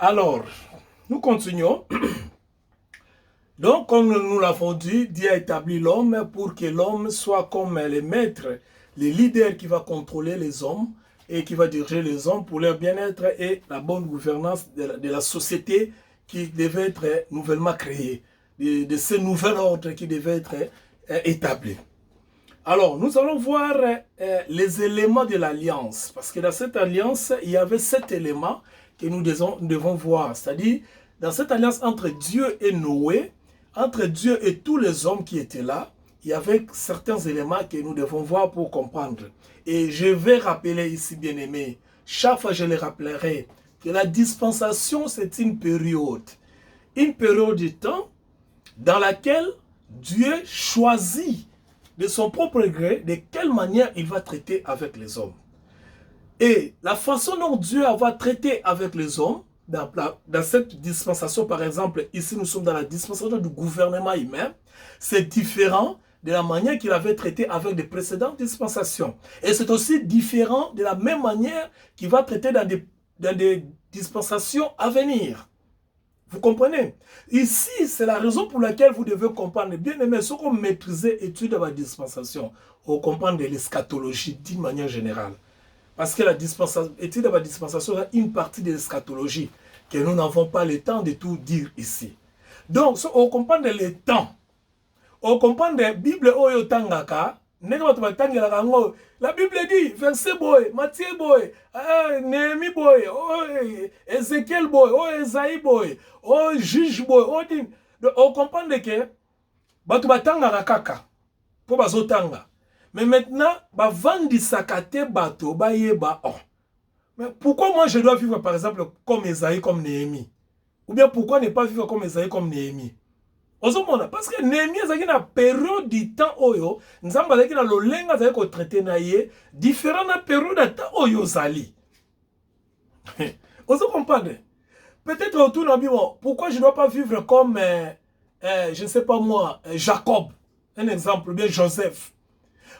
Alors, nous continuons. Donc, comme nous l'avons dit, Dieu a établi l'homme pour que l'homme soit comme le maître, le leader qui va contrôler les hommes et qui va diriger les hommes pour leur bien-être et la bonne gouvernance de la société qui devait être nouvellement créée, de ce nouvel ordre qui devait être établi. Alors, nous allons voir les éléments de l'alliance, parce que dans cette alliance, il y avait 7 éléments que nous devons voir, c'est-à-dire dans cette alliance entre Dieu et Noé, entre Dieu et tous les hommes qui étaient là, il y avait certains éléments que nous devons voir pour comprendre. Et je vais rappeler ici, bien-aimés, chaque fois je le rappellerai, que la dispensation, c'est une période de temps dans laquelle Dieu choisit de son propre gré de quelle manière il va traiter avec les hommes. Et la façon dont Dieu va traiter avec les hommes, dans cette dispensation, par exemple, ici nous sommes dans la dispensation du gouvernement humain, c'est différent de la manière qu'il avait traité avec les précédentes dispensations. Et c'est aussi différent de la même manière qu'il va traiter dans des dispensations à venir. Vous comprenez? Ici, c'est la raison pour laquelle vous devez comprendre. Bien aimé, ce qu'on maîtrise étude de la dispensation, on comprend de l'eschatologie d'une manière générale. Parce que la dispensation, étude de la dispensation est une partie de l'eschatologie que nous n'avons pas le temps de tout dire ici. Donc, on comprend le temps. On comprend la Bible oyo tangaka. La Bible dit, verset boy, Matthieu boy, Néhémie boy, Ézéchiel boy, Esaïe boy, juge boy. On comprend que batu batanga kaka po bazotanga. Mais maintenant, bavandisaka te bato bayeba oh. Mais pourquoi moi je dois vivre par exemple comme Esaïe, comme Néhémie? Ou bien pourquoi ne pas vivre comme Esaïe, comme Néhémie? Parce que Néhémie a une période du temps oyo, nous avons dit que le lenga a été traité naïe, différent de la période de temps oyo zali. Vous comprenez? Peut-être autour de la pourquoi je ne dois pas vivre comme, je ne sais pas moi, Jacob, un exemple, ou bien Joseph.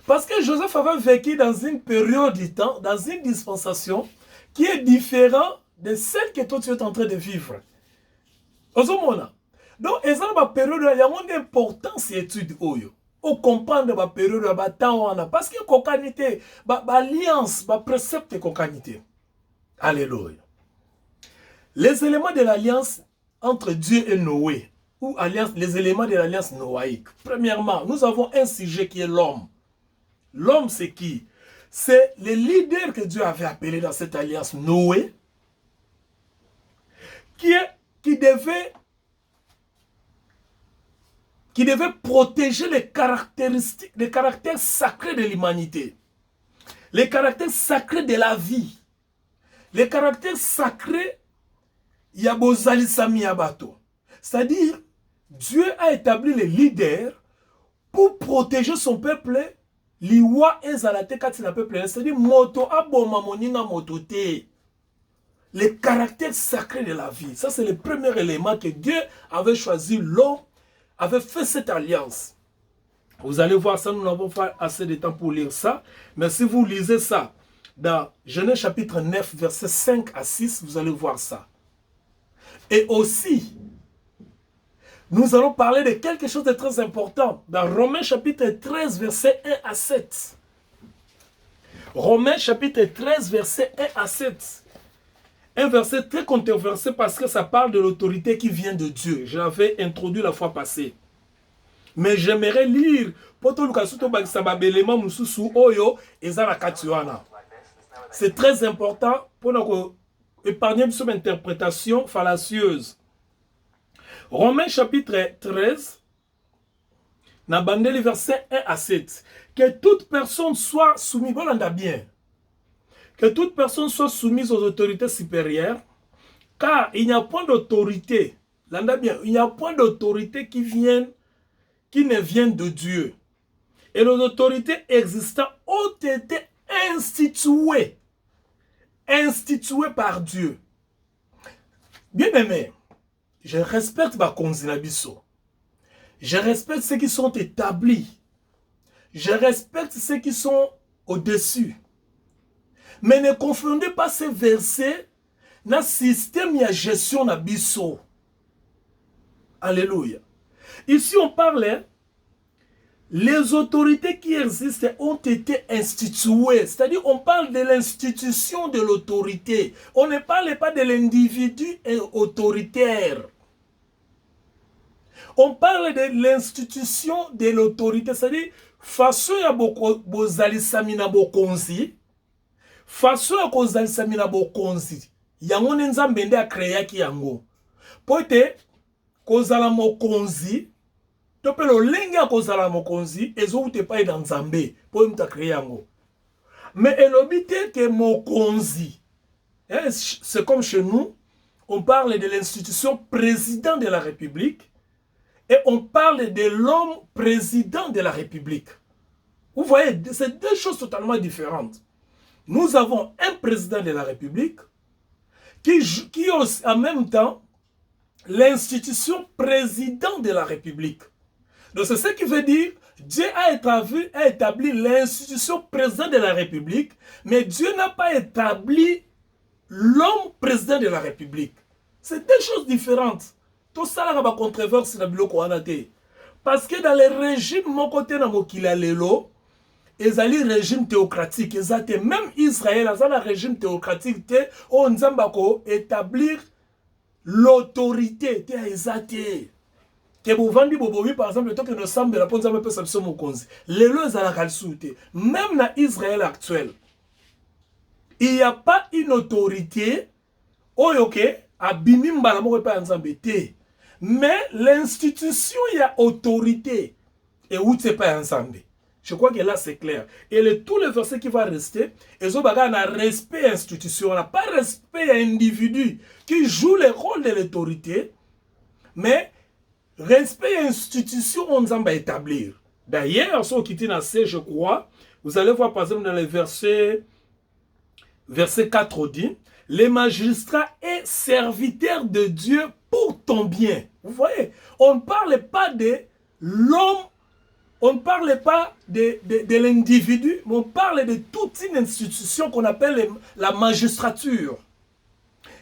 Parce que Joseph avait vécu dans une période du temps, dans une dispensation, qui est différente de celle que toi tu es en train de vivre. Vous comprenez? Donc, il y a une période il y a une importance étude oyo. On comprend la période de temps parce que cocanité, alliance, précepte cocanité. Alléluia. Les éléments de l'alliance entre Dieu et Noé, ou alliance, les éléments de l'alliance noaïque. Premièrement, nous avons un sujet qui est l'homme. L'homme, c'est qui? C'est le leader que Dieu avait appelé dans cette alliance, Noé, qui devait protéger les caractéristiques, les caractères sacrés de l'humanité, les caractères sacrés de la vie, les caractères sacrés Yabozalisami Yabato. C'est-à-dire, Dieu a établi les leaders pour protéger son peuple, liwa ezalate katina peuple, c'est-à-dire moto aboma moninga motote. Les caractères sacrés de la vie. Ça, c'est le premier élément que Dieu avait choisi, l'homme avait fait cette alliance. Vous allez voir ça, nous n'avons pas assez de temps pour lire ça. Mais si vous lisez ça dans Genèse chapitre 9, versets 5 à 6, vous allez voir ça. Et aussi, nous allons parler de quelque chose de très important dans Romains chapitre 13, versets 1 à 7. Romains chapitre 13, versets 1 à 7. Un verset très controversé parce que ça parle de l'autorité qui vient de Dieu. Je l'avais introduit la fois passée. Mais j'aimerais lire c'est très important pour nous épargner une interprétation fallacieuse. Romains chapitre 13, verset 1 à 7. Que toute personne soit soumise, bien. Que toute personne soit soumise aux autorités supérieures, car il n'y a point d'autorité, il n'y a point d'autorité qui ne vient de Dieu. Et les autorités existantes ont été instituées par Dieu. Bien aimé, je respecte ma Konzinabiso. Je respecte ceux qui sont établis. Je respecte ceux qui sont au-dessus. Mais ne confondez pas ces versets na système ya gestion na biso. Alléluia. Ici on parle, les autorités qui existent ont été instituées. C'est-à-dire on parle de l'institution de l'autorité. On ne parle pas de l'individu autoritaire. On parle de l'institution de l'autorité. C'est-à-dire façon ya bozalisami na bokonzi, façon ya kozalisami na bokonzi, yango nzambe nde akreaki yango. Po ete kozala mokonzi, to pe lolenge ya kozala mokonzi ezouta epai na nzambe po mutu akreye yango. Mais elobi te ke mokonzi, c'est comme chez nous, on parle de l'institution président de la République et on parle de l'homme président de la République. Vous voyez, c'est deux choses totalement différentes. Nous avons un président de la République qui est en même temps l'institution président de la République. Donc c'est ce qui veut dire Dieu a établi l'institution président de la République, mais Dieu n'a pas établi l'homme président de la République. C'est deux choses différentes. Tout ça là va controverse na biloko wana te. Parce que dans les régimes mon côté na mokila lelo, ezali régime théocratique, ezate même Israël a un régime théocratique te on nzamba ko établir l'autorité te ezate. Que vous vendez bobovi par exemple tant que nous sommes de la ponza me pesa biso mokonzi. Lelo ezala kalsute. Même na Israël actuel, il n'y a pas une autorité oyoke abimi mbala moko pa nzambe te. Mais l'institution, il y a autorité. Et où c'est pas ensemble. Je crois que là, c'est clair. Et tous les versets qui vont rester, ils ont un respect institution. On n'a pas respect à individu qui joue le rôle de l'autorité. Mais respect à institution, on va établir. D'ailleurs, sur Kitina C, je crois, vous allez voir par exemple dans les verset 4 dit, les magistrats et serviteurs de Dieu pour ton bien. Vous voyez, on ne parle pas de l'homme, on ne parle pas de l'individu, mais on parle de toute une institution qu'on appelle la magistrature.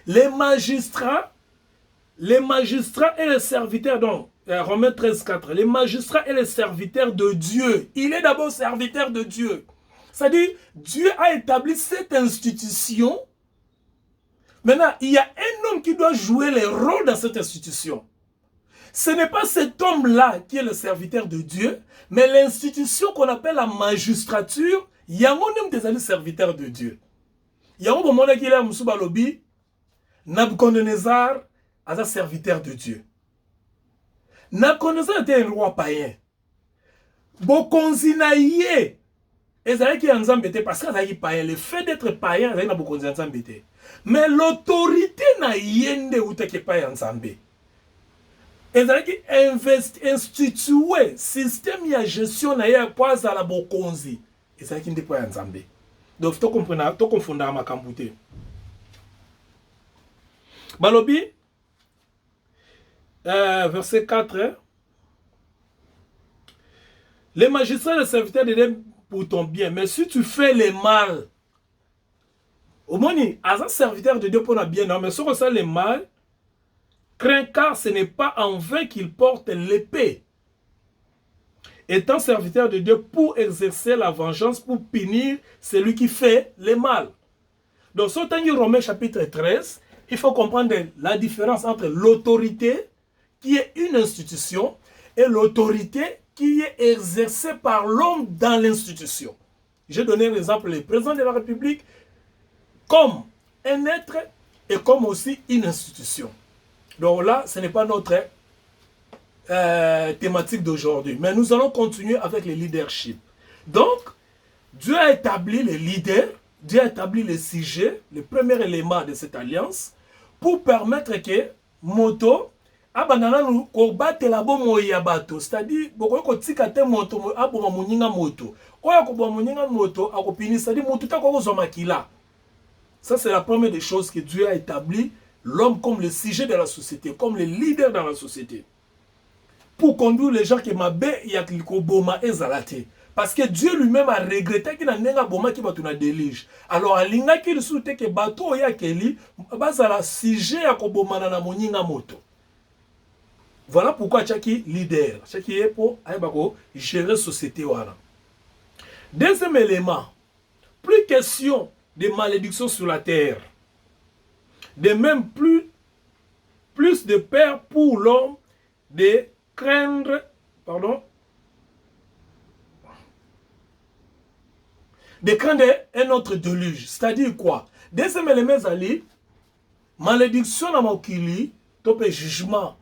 Les magistrats et les serviteurs, donc, Romains 13, 4, les magistrats et les serviteurs de Dieu. Il est d'abord serviteur de Dieu. C'est-à-dire, Dieu a établi cette institution. Maintenant, il y a un homme qui doit jouer le rôle dans cette institution. Ce n'est pas cet homme-là qui est le serviteur de Dieu, mais l'institution qu'on appelle la magistrature, il y a un homme qui est le serviteur de Dieu. Il y a un moment qui est là, Nabucodonosor est un serviteur de Dieu. Nabucodonosor était un roi païen. Bokonzi na ye, ezali ki anzambete parce que ezali païen. Le fait d'être païen, ezali na bokonzi anzambete. Mais l'autorité na yende ou te pas ensemble. Ezali institué système ya gestion na ya pas à la bokonzi. Ezali ki pas ensemble. Donc to comprendre, to confondre makambo te. Balobi verset 4 hein? Les magistrats et les serviteurs de Dieu pour ton bien, mais si tu fais le mal, au moins, as un serviteur de Dieu pour le bien, non, mais si on fait le mal, crains car ce n'est pas en vain qu'il porte l'épée. Étant serviteur de Dieu pour exercer la vengeance, pour punir celui qui fait le mal. Donc, sur Romains chapitre 13, il faut comprendre la différence entre l'autorité, qui est une institution, et l'autorité qui est exercée par l'homme dans l'institution. J'ai donné l'exemple du président de la République comme un être et comme aussi une institution. Donc là, ce n'est pas notre thématique d'aujourd'hui. Mais nous allons continuer avec le leadership. Donc, Dieu a établi les leaders, Dieu a établi les sujets, le premier élément de cette alliance, pour permettre que moto abanana nous kobatela la bomo ya bato, c'est-à-dire boko ko tikate moto aboma muninga moto oya ko boma muninga moto akopini, c'est-à-dire moto ta ko zomakila. Ça c'est la première des choses que Dieu a établi l'homme comme le sujet de la société, comme le leader dans la société. Pour conduire les gens qui m'abaissent, il y a qu'il ko boma ezalate. Parce que Dieu lui-même a regretté qu'il n'a pas boma qui va tourner délige. Alors, alinga qu'il soute que bateau ya keli, bazala sujet à kobomana na moninga moto. Voilà pourquoi Tchaki leader, Tchaki est pour gérer la société. Deuxième élément, plus question de malédiction sur la terre. De même, plus de peur pour l'homme de craindre, de craindre un autre déluge. C'est-à-dire quoi? Deuxième élément, c'est malédiction à mokili, top jugement.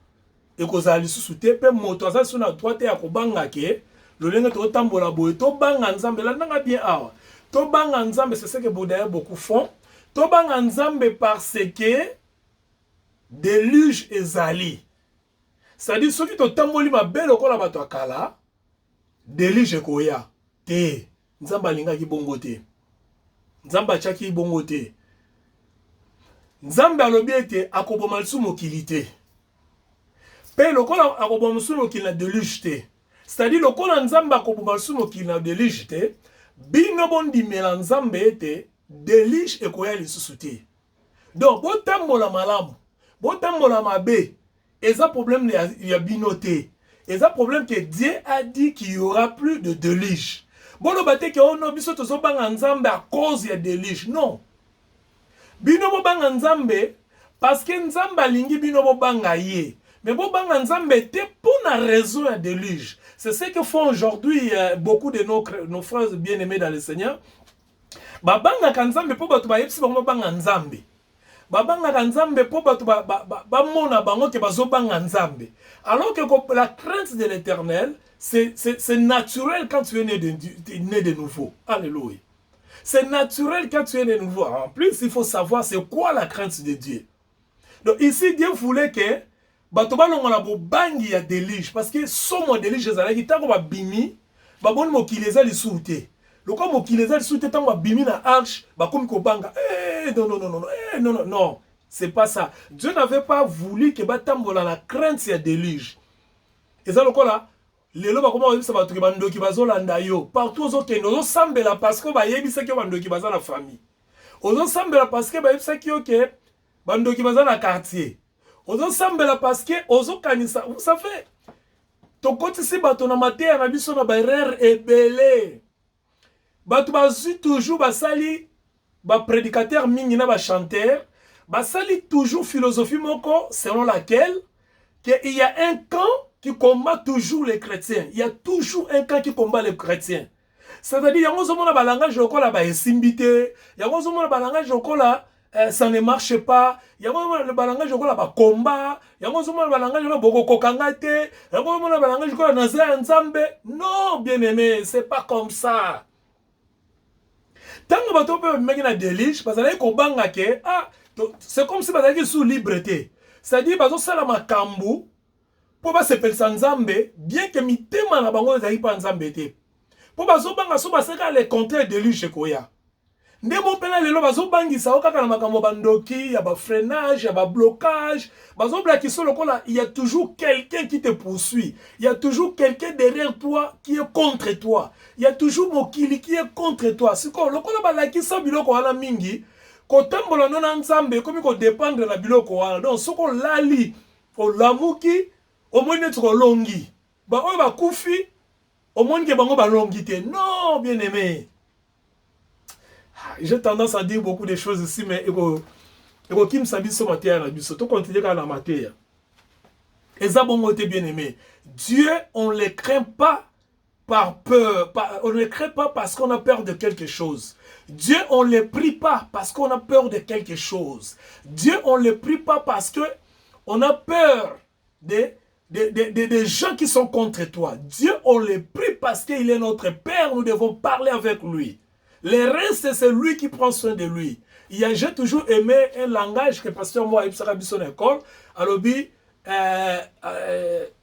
Et que ça sous te pe moto ça sur la droite ya ko banga ke le lenga to tambola boy to banga nzambe la nanga bien awa to banga nzambe c'est ce que beaucoup font to banga nzambe parce que déluge ezali c'est-à-dire ceux qui to tamboli ma belle ko la bato akala déluge koya te nzamba linga ki bongo te nzamba chaki bongo te nzambe alobi ete akoboma lisu mokili te. Pe lokola akoboma suno ki na déluge te. C'est-à-dire lokola nzamba akoboma suno ki na déluge te, bino bondi mela nzambe ete déluge ekoya lisusu te. Donc botambola malamu, botambola mabe, eza problème ya bino te. Eza problème que Dieu a dit qu'il y aura plus de déluge. Bono bate ke ono biso tozo banga nzambe à cause ya déluge. Non. Bino bo banga nzambe parce que nzambe alingi bino bo banga ye. Mais bon, pour la raison de déluge. C'est ce que font aujourd'hui beaucoup de nos frères bien-aimés dans le Seigneur. Babanga kanzambe po batu ba yepsi bango banga nzambe. Babanga kanzambe po batu ba mona bango ke bazo banga nzambe. Alors que la crainte de l'Éternel, c'est naturel quand tu es né de nouveau. Alléluia. C'est naturel quand tu es né de nouveau. En plus, il faut savoir c'est quoi la crainte de Dieu. Donc ici, Dieu voulait que bato balongola bo bangi ya délige parce que somo délige ezalaki tango ba bimi ba boni mokili ezali soute loko mokili ezali soute tango ba bimi na arche ba komi ko banga non c'est pas ça. Dieu n'avait pas voulu que batambola la crainte ya délige ezalo kola lelo ba koma yebisa bato ke bandoki bazolanda yo partout ozokende ozosambela parce que ba yebisa ke bandoki baza na famille ozosambela parce que ba yebisa ki ke bandoki baza na quartier. Ozo sambela parce que ozo kanisa vous savez to kotisi bato na mateya na biso na ba erreur ebele bato bazui toujours basali ba prédicateur mingi na ba chanteur basali toujours philosophie moko selon laquelle que il y a un camp qui combat toujours les chrétiens, il y a toujours un camp qui combat les chrétiens. C'est-à-dire yango zo mona ba langage lokola ba esimbité yango zo mona ba langage lokola ça ne marche pas. Il y a le balangage de la combat. Il y a le balangage de la bokokangate. Il y a le balangage de la nazé nzambe. Non, bien aimé, c'est pas comme ça. Tant que bato peut mettre la délige, parce que kobanga ke c'est comme si bazaki sous liberté. C'est-à-dire bazo sala makambu pour ba sepel nzambe, bien que mitema na bango ezali pa nzambe te. Pour bazo banga so baseka les contraires délige koya. Ndemo pena lelo bazo bangisa okaka na makambo bandoki ya ba freinage ya ba blocage bazo blaki solo kola il y a toujours quelqu'un qui te poursuit, il y a toujours quelqu'un derrière toi qui est contre toi, il y a toujours mokili qui est contre toi. Siko lokola balaki sa biloko wana mingi ko tambola nona nzambe komi ko dépendre na biloko wana. Donc soko lali o lamuki o moni to longi ba oyo ba kufi o moni ke bango ba longi te. Non, bien aimé. J'ai tendance à dire beaucoup de choses ici, mais qui me sabi ce matin à surtout continuer à la matière. Et ça, bon, bien aimé. Dieu, on ne le craint pas par peur, on ne le craint pas parce qu'on a peur de quelque chose. Dieu, on ne le prie pas parce qu'on a peur de quelque chose. Dieu, on ne le prie pas parce qu'on a peur des gens qui sont contre toi. Dieu, on le prie parce qu'il est notre Père, nous devons parler avec lui. Le reste, c'est lui qui prend soin de lui. J'ai toujours aimé un langage que pasteur moi, il sera son école. Alors,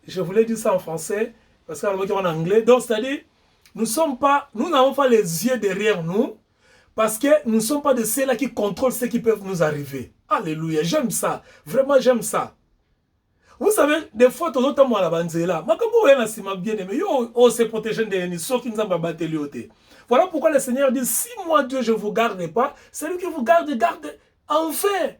je voulais dire ça en français, parce qu'il en anglais. Donc, c'est-à-dire, nous n'avons pas les yeux derrière nous, parce que nous ne sommes pas de ceux-là qui contrôlent ce qui peuvent nous arriver. Alléluia, j'aime ça. Vraiment, j'aime ça. Vous savez, des fois, tout le temps, moi, la banzela. Ma comme vous voyez, bien aimé, on se protège des ennemis, sauf qu'ils nous ont battu. Voilà pourquoi le Seigneur dit, si moi, Dieu, je ne vous garde pas, celui qui vous garde, garde enfin.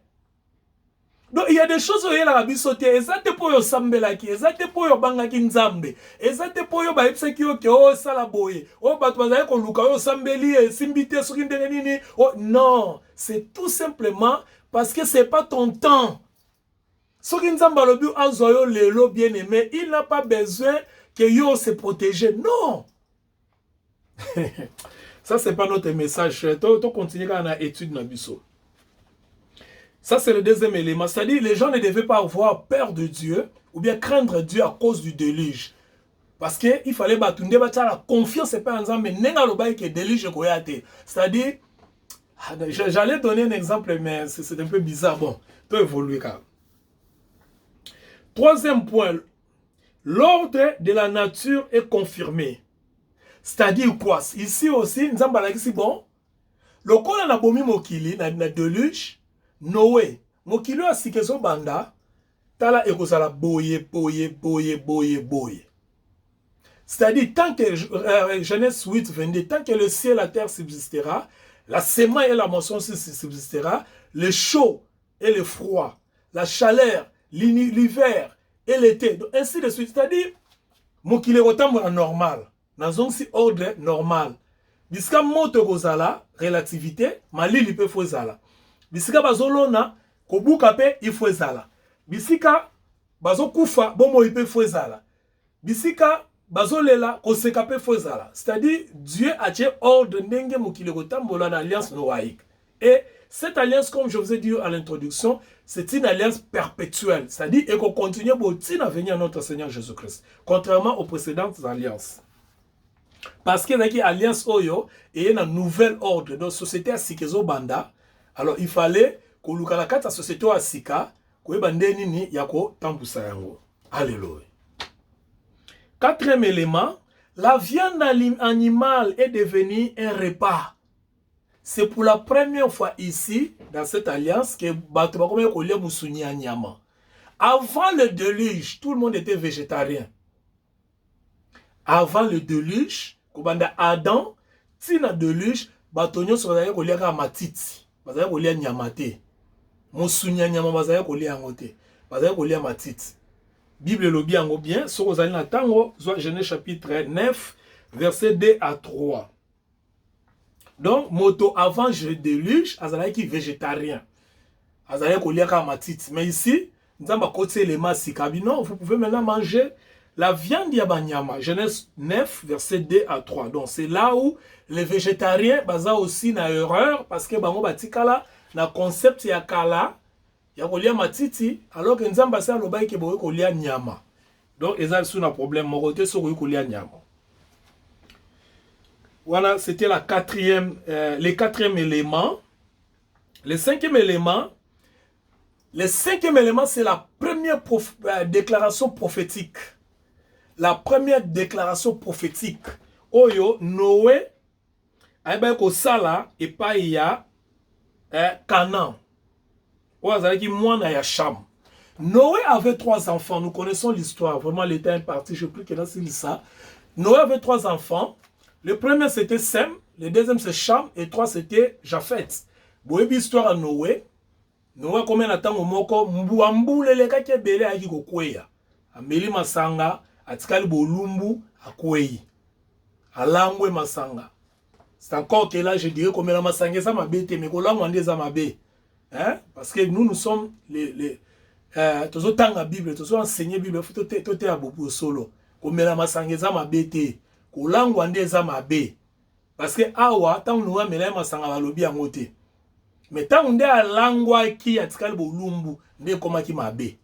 Donc, il y a des choses où il y a la bisoté. Exacte pour yo sambelaki, exacte pour yo bangaki nzambe, exacte pour yo baipseki yo ke o salaboye. O batwazaye ko luka yo sambeli e simbite soki ndenge nini. Oh non, c'est tout simplement parce que c'est pas ton temps. Soki nzamba lobi azoyo lelo bien-aimé, il n'a pas besoin que yo se protéger. Non. Ça c'est pas notre message. To continuer quand on a étude na biso. Ça, c'est le deuxième élément. C'est-à-dire les gens ne devaient pas avoir peur de Dieu ou bien craindre Dieu à cause du déluge. Parce qu'il fallait batunde la confiance et pas en disant mais nenga lo baï que déluge koyate. C'est-à-dire j'allais donner un exemple mais c'est un peu bizarre. Bon, tu évoluer quand même. Troisième point, l'ordre de la nature est confirmé. C'est-à-dire quoi? Ici aussi, nous avons dit bon, le col na bomi mokili na déluge. Noé, mokilo a sikezo banda, tala ekozala boye. C'est-à-dire, tant que, Genèse 8, 22, tant que le ciel et la terre subsistera, la semaille et la moisson subsistera, le chaud et le froid, la chaleur, l'hiver et l'été, ainsi de suite. C'est-à-dire, mokilo est normal, dans un ordre normal. Biska moto kozala, relativité, malili pe fozala. Bisika bazolona kobuka pe ifo ezala. Bisika bazokufa bomo ipe fo ezala. Bisika bazolela koseka pe fo ezala. C'est-à-dire Dieu a tiré ordre ndenge mokili kotambola na alliance noaïque. Et cette alliance, comme je vous ai dit à l'introduction, c'est une alliance perpétuelle. C'est-à-dire et qu'on continue à venir à notre Seigneur Jésus-Christ. Contrairement aux précédentes alliances. Parce qu'il y a une alliance Oyo et une nouvelle ordre. Donc société à Sikezo Banda. Alors, il fallait que la société à Sika, que bandeni yako tambusa yango. Alléluia. Quatrième élément, la viande animale est devenue un repas. C'est pour la première fois ici, dans cette alliance, que avant le déluge, tout le monde était végétarien. Avant le déluge, Adam, si le déluge, batonyo sozaye kolia matiti. Bazaya kolia nyamate. Mosunya nyama bazaya kolia ngote. Bazaya kolia matiti. Bible lobi yango bien, soko zali na tango, Genèse chapitre 9, verset 2 à 3. Donc, moto avant le déluge, azala ki végétarien. Azala kolia ka matiti. Mais ici, nzamba kote les masikabi. Non, vous pouvez maintenant manger la viande yabanyama. Genèse 9, verset 2 à 3. Donc, c'est là où les végétariens baza aussi na erreur parce que bango batikala na concept ya kala ya kolia matiti alors que nzamba sa lobai ke boye kolia nyama. Donc, ezali sous na problème morote so kolia nyama. Voilà, c'était le quatrième élément. Le cinquième élément, c'est la première déclaration prophétique. La première déclaration prophétique. Oyo, Noé, ko sala, et pas il y a Canaan. Noé avait 3 enfants. Nous connaissons l'histoire. Vraiment, l'état est parti. Je ne sais plus quelle est ça. Noé avait 3 enfants. Le premier, c'était Sem. Le deuxième, c'est Cham. Et 3, c'était Japheth. Boyebi histoire à Noé. Noé, combien de temps moko mbuambu le kake bele aki kokweya. Ameli masanga, atikali bolumbu akwei. Alangwe masanga. C'est encore que là, je dirais combien de masanga ça m'a bête, mais kolangwa ndé ça m'a bête. Hein? Parce que nous sommes les toujours tant la Bible, toujours enseigner Bible, il faut tout à beaucoup solo. Combien de masanga ça m'a bête. Kolangwa ndé ça m'a bête. Parce que awa tant nous a mêlé masanga balobi en côté. Mais tant on est à langwa qui a tkal bolumbu, ne koma ki mabe.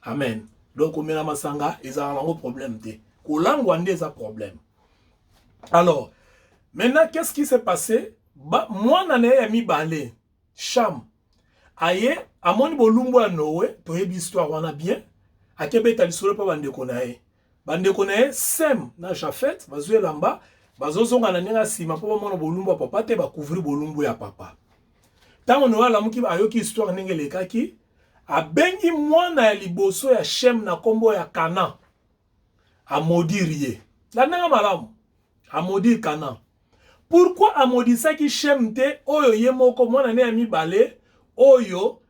Amen. Donc on met la masanga, ils ont un problème té. Kolangwa ndé ça problème. Alors, maintenant qu'est-ce qui s'est passé? Moi nané ami balé. Cham. Aye, amoni bolumbu a Noé, to yebi histoire wana bien. Akebe talisolo pa bande konae. Bande konae Sem na Japheth, bazwe lamba, bazozonga na nenga sima po mona bolumbu a papa te ba couvrir bolumbu ya papa. Tant on aura l'amour qui a yoki histoire n'engelekaki, abengi mwana ya liboso ya Shem na kombo ya Kana. A maudire ye. La nanga malamu. A maudire Kana. Pourquoi a maudisaki Shem te oyo ye moko mwana ne ya mibale oyo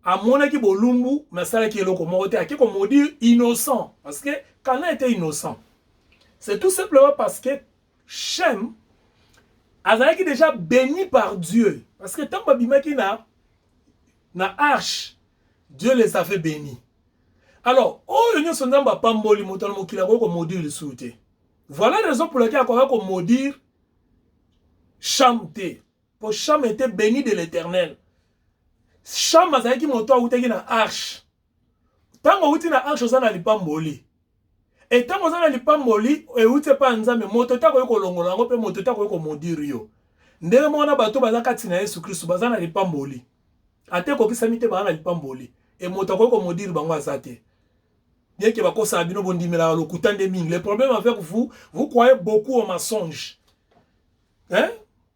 amonaki bolumbu masalaki eloko moko te akiko maudire innocent parce que Kana était innocent. C'est tout simplement parce que Shem azalaki déjà béni par Dieu parce que tant babimaki na arche Dieu les a fait bénis. Alors, oyo nyo sondamba pamboli motano mokila ko maudire le souté. Voilà la raison pour laquelle on maudire Cham te. Pour Cham était béni de l'Éternel. Cham azalaki moto awuteki na arche. Tango uti na arche ozana lipamboli. Et tango ozana lipamboli euti pa nzambe moto tako yoko longola ngo pe moto tako yoko maudire yo. Ndenge mona bato bazaka tina Yesu Kristo bazana lipamboli. Ate ko kisami te bazana lipamboli. Et moto tako yoko maudire bango azate. Bien que bako sabino bondimela lokuta de ming. Le problème avec vous croyez beaucoup au mensonge. Hein?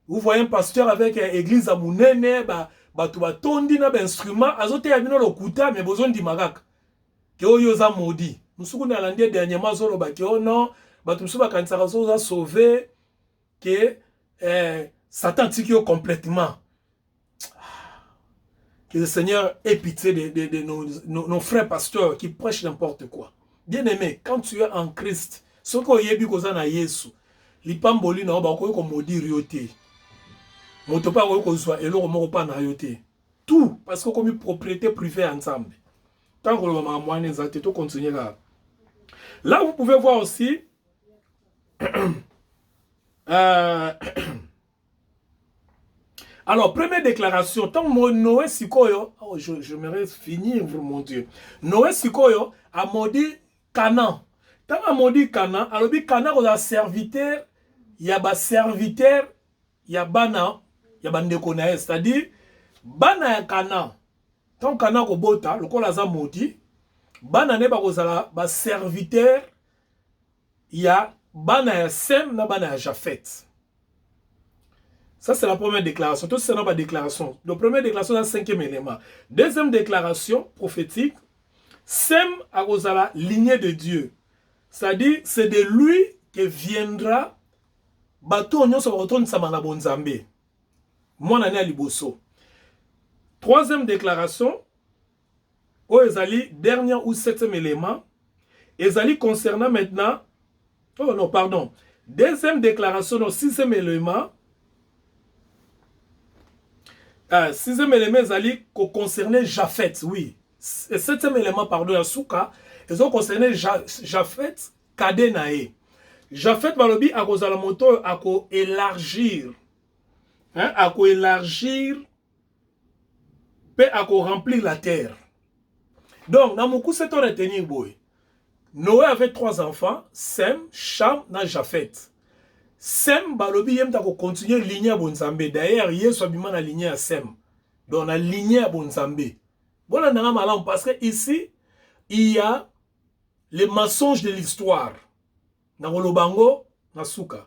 Vous voyez un pasteur avec église à Mounene, tu vas tondi na instrument, azote ya bino lokuta, mais besoin di magak. Ke oyo za maudit. Musuku na landie dernièrement zolo ba ke oh non, tu musuba kansaka zo za sauver que Satan tiki yo complètement. Que le Seigneur ait pitié de nos frères pasteurs qui prêchent n'importe quoi. Bien aimé, quand tu es en Christ, ce qu'on y a vu qu'on a Yesu, l'ipamboli na ba ko maudire yo te. Moto pa ko soit et l'autre pas na yo te. Tout parce que comme une propriété privée ensemble. Tant que le maman moine za te to continuer là. Là vous pouvez voir aussi alors, première déclaration, tant que Noé Sikoyo, oh, j'aimerais finir, mon Dieu. Noé Sikoyo a maudit Canaan. Tant qu'il a maudit Canaan, alors Canaan a serviteur, il y a serviteur, il y a bana, il y a bandekona, c'est-à-dire, bana ya Canaan. Tant que Canaan a bota, le col a maudit, bana ne ba serviteur, il y a bana ya Sem, na bana ya Japhet. Ça, c'est la première déclaration. Tout ça, c'est la déclaration. La première déclaration, c'est le 5e élément. Deuxième déclaration prophétique, Sem a la lignée de Dieu. C'est-à-dire, c'est de lui que viendra bateau on sur retourne samana bonzambe. Mon année à liboso. Troisième déclaration, oh ezali dernier ou 7e élément, ezali concernant maintenant, oh non, pardon. Deuxième déclaration, non, 6e élément. 6e élément, ils concerné Japhet, oui. 7e élément, pardon, Yasuka, ils ont concerné Japhet, Kadenae. Japhet, Balobi, à cause de la moto, à élargir. Hein, à élargir, puis à remplir la terre. Donc, dans mon coup, c'est un retenir, boy. Noé avait 3 enfants, Sem, Cham, na Japhet. Sem balobi yem ta ko continuer lignée à Bonzambe. D'ailleurs, Yesu abima na lignée à Sem. Donc la lignée à Bonzambe. Voilà nanga malam parce que ici il y a les mensonges de l'histoire. Na Lobango, na Souka.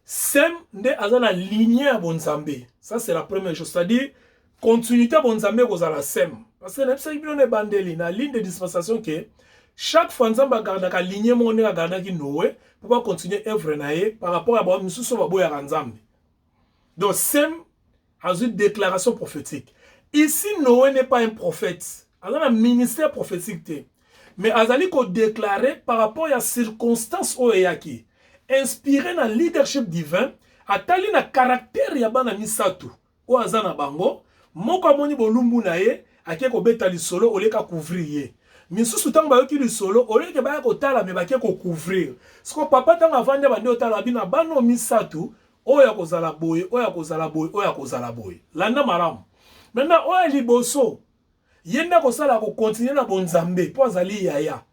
Sem nde azana lignée à Bonzambe. Ça c'est la première chose, c'est-à-dire continuité à Bonzambe kozala Sem. Parce que n'epsa ibino ne bandeli na ligne de dispensation que chaque fois nzamba garda ka lignée mon ne garda ki Noé pour pas continuer œuvre naé par rapport à bon misuso baboya ranzambe. Donc Sem a une déclaration prophétique. Ici Noé n'est pas un prophète. Il a un ministère prophétique. Mais azali ko déclarer par rapport à circonstances oyaki inspiré dans leadership divin, atali na caractère ya bana misatu o azana bango, moko amoni bolumbu nae akeko beta lisolo oleka couvrir. Misusu tanga bayoki lisolo oleke baya kotala me bake ko couvrir. Siko papa tanga avande bande otala bina bano misatu oya kozala boye, oya kozala boye, oya kozala boye. Landa malamu. Maintenant oya liboso yenda kosala ko continuer na bonzambe po azali yaya.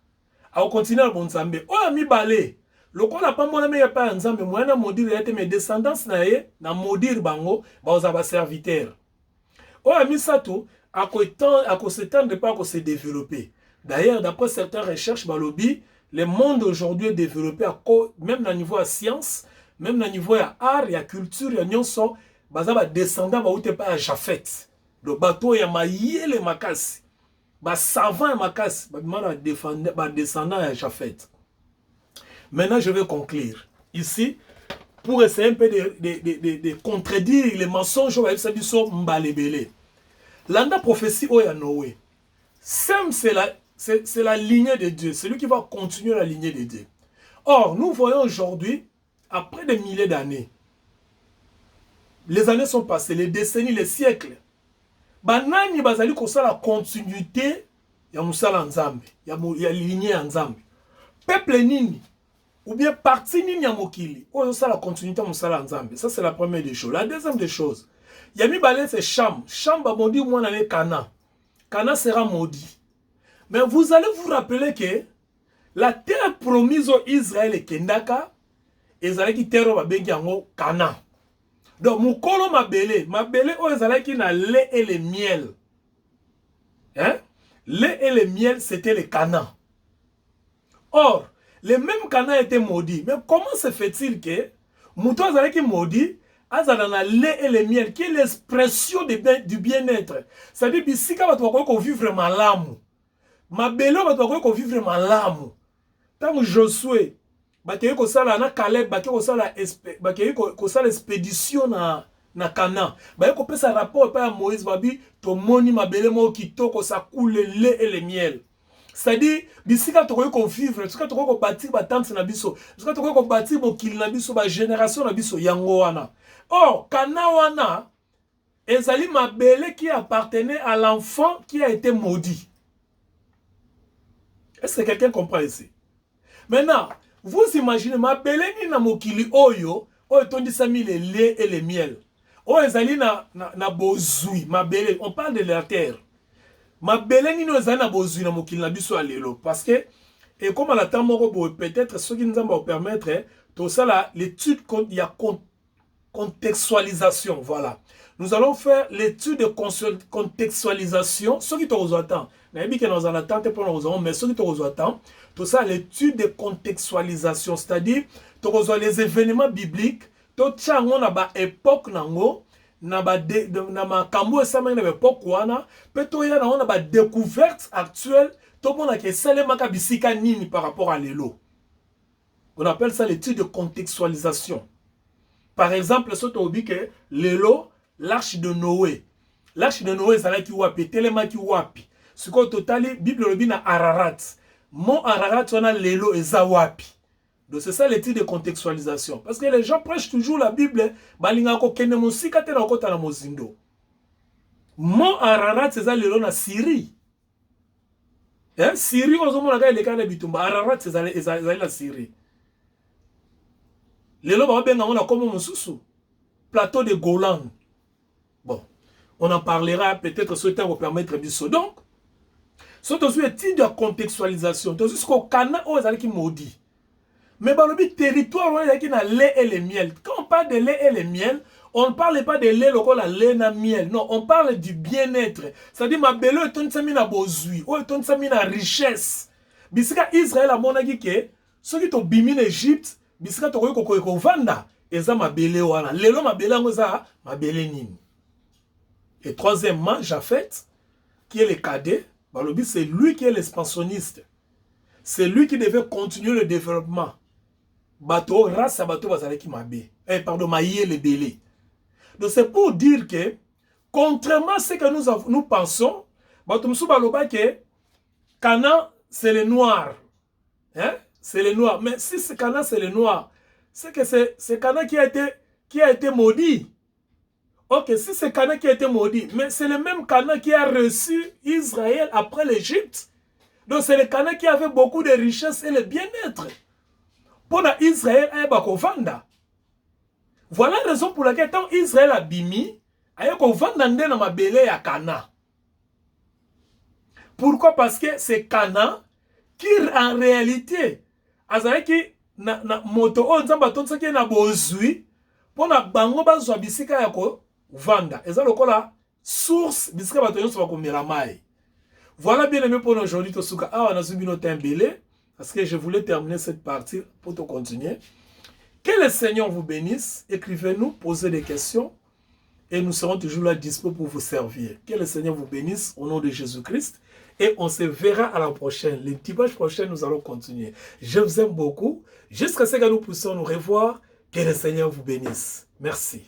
A continuer na bonzambe. Oya mibale. Lokola pa mona me ya pa nzambe moyana modire yate mes descendants na ye na modire bango ba ozaba serviteur. Oya misatu ako s'étendre pas ko se développer. D'ailleurs, d'après certaines recherches, Balobi, le monde aujourd'hui est développé même au niveau de la science, même au niveau de l'art, de la culture, de la descendants, de pas à Japhet. Le bateau est maillé les makasi. Bah, savant et ma casse, bah, descendant et Japhet. Maintenant, je vais conclure. Ici, pour essayer un peu de contredire les mensonges, l'anda prophétie Oya Noé. Sem, c'est la lignée de Dieu. C'est lui qui va continuer la lignée de Dieu. Or, nous voyons aujourd'hui, après des milliers d'années, les années sont passées, les décennies, les siècles. Banani bazali kosa la continuité ya musala nzambe, ya lignée ya nzambe. Peuple nini ou bien parti nini ya mokili, oyo ça la continuité ya musala nzambe. Ça c'est la première des choses. La deuxième des choses, yami balé c'est Cham. Cham ba maudit moi nané Cana. Cana sera maudit. Mais vous allez vous rappeler que la terre promise au Israël et Kendaka, ezalaki terre ba bengi yango Cana. Donc, Moukolo mabele oyo ezalaki na lait et le miel. Hein? Lait et le miel, c'était le Cana. Or, le même Cana était maudit. Mais comment se fait-il que Mouto ezalaki maudit, azala na lait et le miel, qui est l'expression du bien-être. C'est-à-dire, bisika batouako ko vivre malamu. Mabele batouako ko vivre malamu. Tant Josué, bakeye kosala na Caleb, bakeye kosala expédition na Canaan. Bakeye kopesa rapport pa Moïse babi tomoni mabele mo kitoko sa coule le lait et le miel. C'est-à-dire bisika tokoki ko vivre, bisika tokoki ko bâtir ba tente na biso, bisika tokoki ko bâtir mokili na biso ba génération na biso yango wana. Or Canaan wana ezali mabele qui appartenait à l'enfant qui a été maudit. Est-ce que quelqu'un comprend ici? Maintenant, vous imaginez, ma belle ni na mokili oyo, oyo tondisami le lait et le miel. Oyo ezali na bozui, ma belle, on parle de la terre. Ma belle ni no ezali na bozui na mokili na biso alelo. Parce que, et comme à la temps moko, peut-être, ce qui nous va permettre, tout ça là, l'étude, il y a contextualisation, voilà. Nous allons faire l'étude de contextualisation, ce qui te attend. Mais ceux qui te attendent, tout ça, l'étude de contextualisation, c'est-à-dire, les événements bibliques, tout ça, on a une époque, on a une époque, on a une découverte actuelle, tout le monde a que par rapport à l'élo. On appelle ça l'étude de contextualisation. Par exemple, ce que l'élo, l'arche de Noé. L'arche de Noé, c'est là qui wapi, tellement qui wapi. Ce qu'on total, Bible le dit na Ararat. Mon Ararat, on a l'élo et zawapi. Donc c'est ça l'étude de contextualisation. Parce que les gens prêchent toujours la Bible. Balingako kene musika te na kota na mozindo. Mon Ararat, c'est ça l'élo na Syrie. Hein? Syrie, on se montre les cas de bitumba. Ararat, c'est ça la Syrie. L'élo va bien on a comme Moussou. Plateau de Golan. Bon, on en parlera peut-être ce temps pour permettre de se. Donc, c'est aussi une étude de contextualisation. C'est ce qu'au Canaan, on est maudit. Mais dans le territoire, on est dans lait et le miel. Quand on parle de lait et le miel, on ne parle pas de lait, la lait et miel. Non, on parle du bien-être. C'est-à-dire, ma belle, est une samina bozui, ou est une samina richesse. Bisika Israël a mon avis que ceux qui ont bimi l'Égypte, bisika to ko vanda, eza ma belle wana. Lelo ma belle ngoza, ma belle nini. Et troisièmement, Japhet, qui est le cadet, c'est lui qui est l'expansionniste. C'est lui qui devait continuer le développement. Bateau, race à bateau, pardon, maïe le belé. Donc c'est pour dire que, contrairement à ce que nous pensons, que Canaan, c'est le noir. Hein? C'est le noir. Mais si ce Canaan, c'est le noir, c'est que c'est Canaan qui a été maudit. Ok, si c'est Canaan qui a été maudit, mais c'est le même Canaan qui a reçu Israël après l'Égypte. Donc c'est le Canaan qui avait beaucoup de richesses et le bien-être. Pour Israël, il y a vanda. Voilà la raison pour laquelle quand Israël a bimi, il y a vanda dans ma belé à Canaan. Pourquoi? Parce que c'est Canaan qui en réalité, azaki na moto on zamba tonsa ki na bozui pour na bango bazwa bisika yako vanda. Eza lokola source bisika bato nyonso bakomela mai. Voilà bien aimé pour aujourd'hui tosuka awa na zubino tembele parce que je voulais terminer cette partie pour te continuer. Que le Seigneur vous bénisse. Écrivez-nous, posez des questions et nous serons toujours là dispo pour vous servir. Que le Seigneur vous bénisse au nom de Jésus-Christ. Et on se verra à la prochaine. Le dimanche prochain, nous allons continuer. Je vous aime beaucoup. Jusqu'à ce que nous puissions nous revoir. Que le Seigneur vous bénisse. Merci.